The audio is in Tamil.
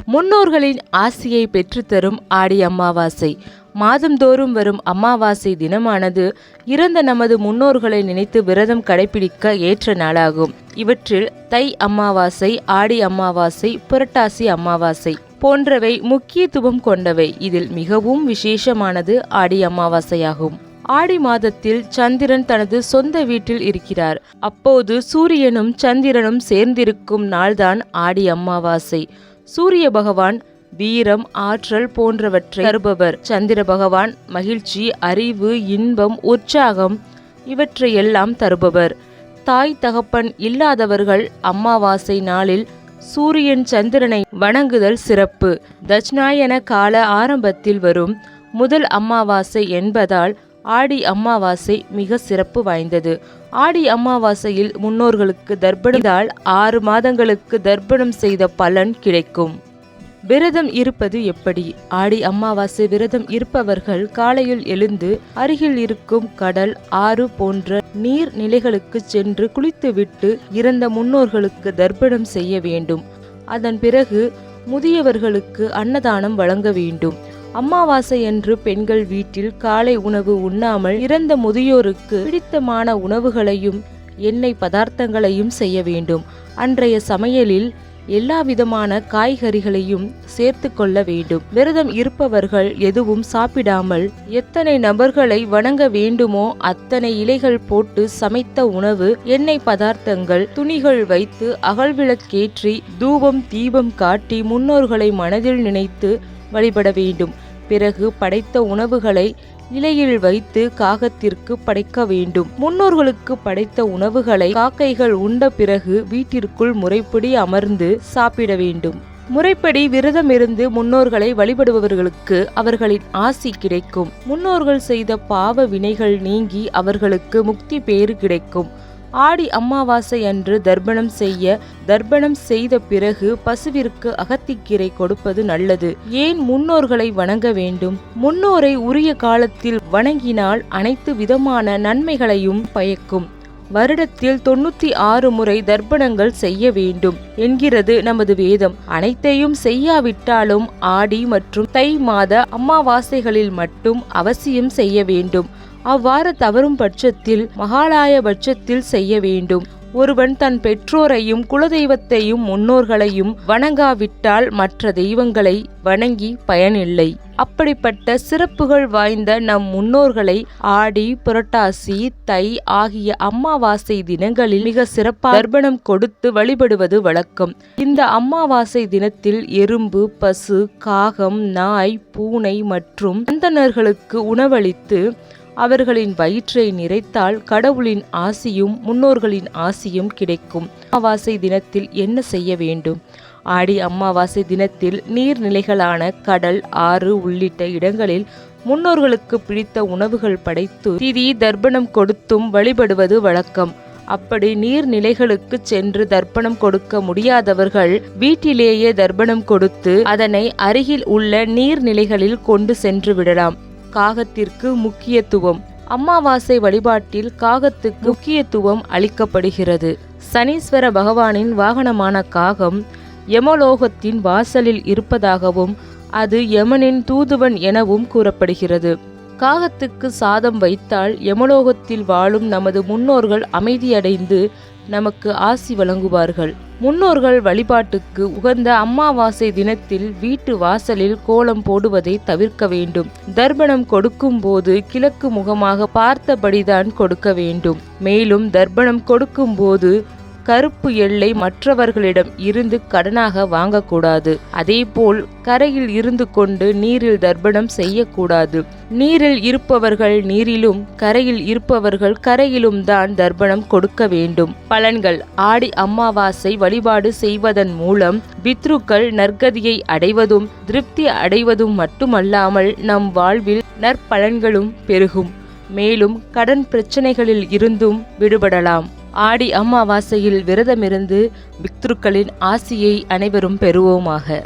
முன்னோர்களின் ஆசியை பெற்றுத்தரும் ஆடி அமாவாசை. மாதந்தோறும் வரும் அமாவாசை தினமானது இறந்த நமது முன்னோர்களை நினைத்து விரதம் கடைபிடிக்க ஏற்ற நாளாகும். இவற்றில் தை அமாவாசை, ஆடி அமாவாசை, புரட்டாசி அமாவாசை போன்றவை முக்கியத்துவம் கொண்டவை. இதில் மிகவும் விசேஷமானது ஆடி அமாவாசையாகும். ஆடி மாதத்தில் சந்திரன் தனது சொந்த வீட்டில் இருக்கிறார். அப்போது சூரியனும் சந்திரனும் சேர்ந்திருக்கும் நாள்தான் ஆடி அமாவாசை. சூரிய பகவான் வீரம், ஆற்றல் போன்றவற்றை தருபவர். சந்திர பகவான் மகிழ்ச்சி, அறிவு, இன்பம், உற்சாகம் இவற்றையெல்லாம் தருபவர். தாய் தகப்பன் இல்லாதவர்கள் அமாவாசை நாளில் சூரியன் சந்திரனை வணங்குதல் சிறப்பு. தட்சிணாயன கால ஆரம்பத்தில் வரும் முதல் அமாவாசை என்பதால் ஆடி அமாவாசை மிக சிறப்பு வாய்ந்தது. ஆடி அமாவாசையில் முன்னோர்களுக்கு தர்ப்பணித்தால் 6 மாதங்களுக்கு தர்ப்பணம் செய்த பலன் கிடைக்கும். விரதம் இருப்பது எப்படி? ஆடி அமாவாசை விரதம் இருப்பவர்கள் காலையில் எழுந்து அருகில் இருக்கும் கடல், ஆறு போன்ற நீர் நிலைகளுக்கு சென்று குளித்துவிட்டு இறந்த முன்னோர்களுக்கு தர்ப்பணம் செய்ய வேண்டும். அதன் பிறகு முதியவர்களுக்கு அன்னதானம் வழங்க வேண்டும். அமாவாசை அன்று பெண்கள் வீட்டில் காலை உணவு உண்ணாமல் இறந்த முதியோருக்கு பிடித்தமான உணவுகளையும் எண்ணெய் பதார்த்தங்களையும் செய்ய வேண்டும். அன்றைய சமையலில் எல்லா விதமான காய்கறிகளையும் சேர்த்து கொள்ள வேண்டும். விரதம் இருப்பவர்கள் எதுவும் சாப்பிடாமல் எத்தனை நபர்களை வணங்க வேண்டுமோ அத்தனை இலைகள் போட்டு சமைத்த உணவு, எண்ணெய் பதார்த்தங்கள், துணிகள் வைத்து அகல்விளக்கேற்றி தூபம் தீபம் காட்டி முன்னோர்களை மனதில் நினைத்து வழிபட வேண்டும். பிறகு படைத்த உணவுகளை இலையில் வைத்து காகத்திற்கு படைக்க வேண்டும். முன்னோர்களுக்கு படைத்த உணவுகளை காக்கைகள் உண்ட பிறகு வீட்டிற்குள் முறைப்படி அமர்ந்து சாப்பிட வேண்டும். முறைப்படி விரதமிருந்து முன்னோர்களை வழிபடுபவர்களுக்கு அவர்களின் ஆசி கிடைக்கும். முன்னோர்கள் செய்த பாவ வினைகள் நீங்கி அவர்களுக்கு முக்தி பேறு கிடைக்கும். ஆடி அமாவாசை அன்று தர்ப்பணம் செய்த பிறகு பசுவிற்கு அகத்திக்கீரை கொடுப்பது நல்லது. ஏன் முன்னோர்களை வணங்க வேண்டும்? முன்னோரை உரிய காலத்தில் வணங்கினால் அனைத்து விதமான நன்மைகளையும் பயக்கும். வருடத்தில் 96 முறை தர்ப்பணங்கள் செய்ய வேண்டும் என்கிறது நமது வேதம். அனைத்தையும் செய்யாவிட்டாலும் ஆடி மற்றும் தை மாத அமாவாசைகளில் மட்டும் அவசியம் செய்ய வேண்டும். அவ்வாறு தவறும் பட்சத்தில் மகாலய பட்சத்தில் செய்ய வேண்டும். ஒருவன் தன் பெற்றோரையும் குலதெய்வத்தையும் முன்னோர்களையும் வணங்காவிட்டால் மற்ற தெய்வங்களை வணங்கி பயனில்லை. அப்படிப்பட்ட சிறப்புகள் வாய்ந்த நம் முன்னோர்களை ஆடி, புரட்டாசி, தை ஆகிய அமாவாசை தினங்களில் மிக சிறப்பாக தர்ப்பணம் கொடுத்து வழிபடுவது வழக்கம். இந்த அமாவாசை தினத்தில் எறும்பு, பசு, காகம், நாய், பூனை மற்றும் அந்தணர்களுக்கு உணவளித்து அவர்களின் வயிற்றை நிறைத்தால் கடவுளின் ஆசியும் முன்னோர்களின் ஆசியும் கிடைக்கும். அமாவாசை தினத்தில் என்ன செய்ய வேண்டும்? ஆடி அமாவாசை தினத்தில் நீர்நிலைகளான கடல், ஆறு உள்ளிட்ட இடங்களில் முன்னோர்களுக்கு பிடித்த உணவுகள் படைத்து திதி தர்ப்பணம் கொடுத்தும் வழிபடுவது வழக்கம். அப்படி நீர்நிலைகளுக்கு சென்று தர்ப்பணம் கொடுக்க முடியாதவர்கள் வீட்டிலேயே தர்ப்பணம் கொடுத்து அதனை அருகில் உள்ள நீர்நிலைகளில் கொண்டு சென்று விடலாம். காகத்திற்கு முக்கியத்துவம். அமாவாசை வழிபாட்டில் காகத்துக்கு முக்கியத்துவம் அளிக்கப்படுகிறது. சனீஸ்வர பகவானின் வாகனமான காகம் யமலோகத்தின் வாசலில் இருப்பதாகவும் அது யமனின் தூதுவன் எனவும் கூறப்படுகிறது. காகத்துக்கு சாதம் வைத்தால் யமலோகத்தில் வாழும் நமது முன்னோர்கள் அமைதியடைந்து நமக்கு ஆசி வழங்குவார்கள். முன்னோர்கள் வழிபாட்டுக்கு உகந்த அமாவாசை தினத்தில் வீட்டு வாசலில் கோலம் போடுவதை தவிர்க்க வேண்டும். தர்ப்பணம் கொடுக்கும் போது கிழக்கு முகமாக பார்த்தபடிதான் கொடுக்க வேண்டும். மேலும் தர்ப்பணம் கொடுக்கும் போது கருப்பு எல்லை மற்றவர்களிடம் இருந்து கடனாக வாங்கக்கூடாது. அதேபோல் கரையில் இருந்து கொண்டு நீரில் தர்ப்பணம் செய்யக்கூடாது. நீரில் இருப்பவர்கள் நீரிலும், கரையில் இருப்பவர்கள் கரையிலும் தான் தர்ப்பணம் கொடுக்க வேண்டும். பலன்கள். ஆடி அமாவாசை வழிபாடு செய்வதன் மூலம் பித்ருக்கள் நற்கதியை அடைவதும் திருப்தி அடைவதும் மட்டுமல்லாமல் நம் வாழ்வில் நற்பலன்களும் பெருகும். மேலும் கடன் பிரச்சனைகளில் இருந்தும் விடுபடலாம். ஆடி அமாவாசையில் விரதமிருந்து பித்ருக்களின் ஆசியை அனைவரும் பெறுவோமாக.